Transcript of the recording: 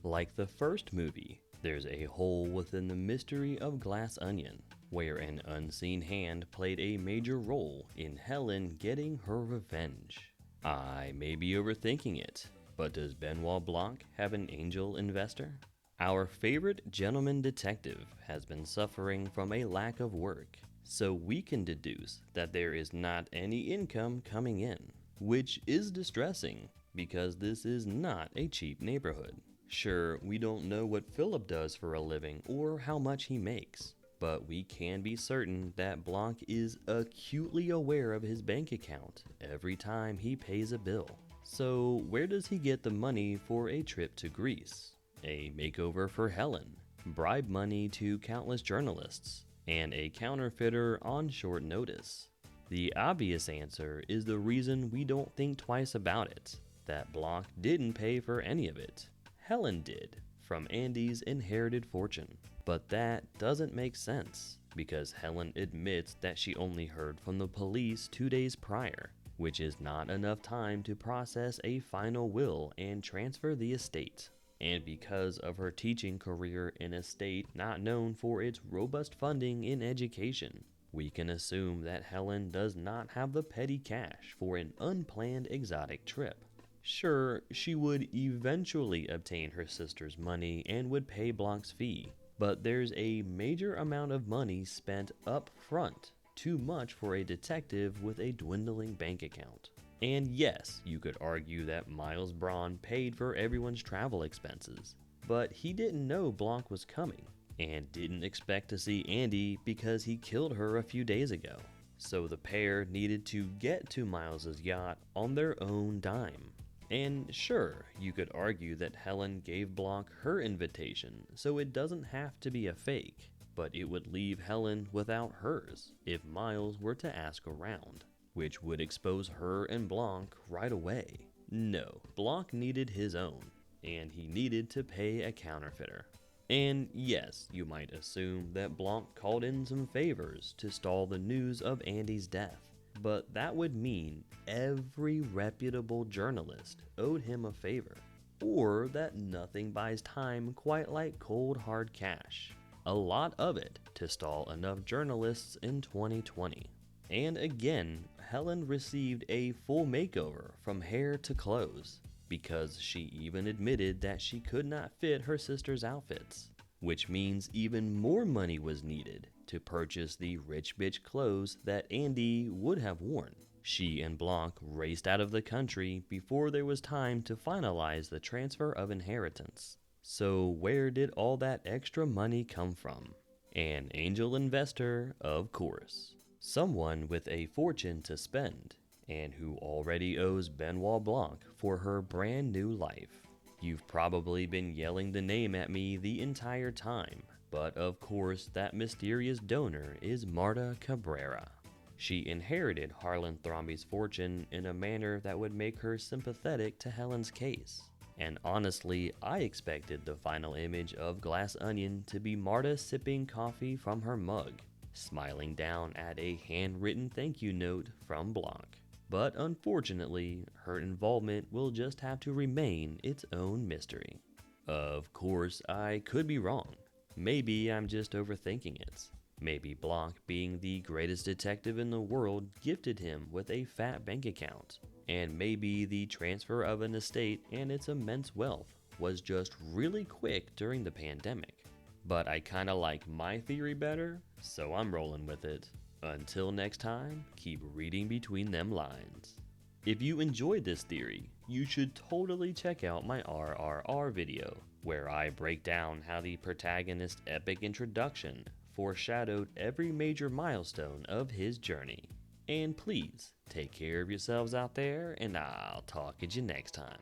Like the first movie, there's a hole within the mystery of Glass Onion, where an unseen hand played a major role in Helen getting her revenge. I may be overthinking it, but does Benoit Blanc have an angel investor? Our favorite gentleman detective has been suffering from a lack of work, so we can deduce that there is not any income coming in, which is distressing because this is not a cheap neighborhood. Sure, we don't know what Philip does for a living or how much he makes, but we can be certain that Blanc is acutely aware of his bank account every time he pays a bill. So where does he get the money for a trip to Greece, a makeover for Helen, bribe money to countless journalists, and a counterfeiter on short notice? The obvious answer is the reason we don't think twice about it, that Blanc didn't pay for any of it. Helen did, from Andy's inherited fortune. But that doesn't make sense, because Helen admits that she only heard from the police 2 days prior, which is not enough time to process a final will and transfer the estate. And because of her teaching career in a state not known for its robust funding in education, we can assume that Helen does not have the petty cash for an unplanned exotic trip. Sure, she would eventually obtain her sister's money and would pay Blanc's fee, but there's a major amount of money spent up front, too much for a detective with a dwindling bank account. And yes, you could argue that Miles Bron paid for everyone's travel expenses, but he didn't know Blanc was coming, and didn't expect to see Andy because he killed her a few days ago. So the pair needed to get to Miles's yacht on their own dime. And sure, you could argue that Helen gave Blanc her invitation, so it doesn't have to be a fake, but it would leave Helen without hers if Miles were to ask around, which would expose her and Blanc right away. No, Blanc needed his own, and he needed to pay a counterfeiter. And yes, you might assume that Blanc called in some favors to stall the news of Andy's death. But that would mean every reputable journalist owed him a favor, or that nothing buys time quite like cold hard cash. A lot of it to stall enough journalists in 2020. And again, Helen received a full makeover from hair to clothes, because she even admitted that she could not fit her sister's outfits, which means even more money was needed to purchase the rich bitch clothes that Andy would have worn. She and Blanc raced out of the country before there was time to finalize the transfer of inheritance. So where did all that extra money come from? An angel investor, of course. Someone with a fortune to spend, and who already owes Benoit Blanc for her brand new life. You've probably been yelling the name at me the entire time, but of course that mysterious donor is Marta Cabrera. She inherited Harlan Thrombey's fortune in a manner that would make her sympathetic to Helen's case. And honestly, I expected the final image of Glass Onion to be Marta sipping coffee from her mug, smiling down at a handwritten thank you note from Blanc. But unfortunately, her involvement will just have to remain its own mystery. Of course, I could be wrong. Maybe I'm just overthinking it. Maybe Blanc, being the greatest detective in the world, gifted him with a fat bank account. And maybe the transfer of an estate and its immense wealth was just really quick during the pandemic. But I kinda like my theory better, so I'm rolling with it. Until next time, keep reading between them lines. If you enjoyed this theory, you should totally check out my RRR video, where I break down how the protagonist's epic introduction foreshadowed every major milestone of his journey. And please, take care of yourselves out there, and I'll talk at you next time.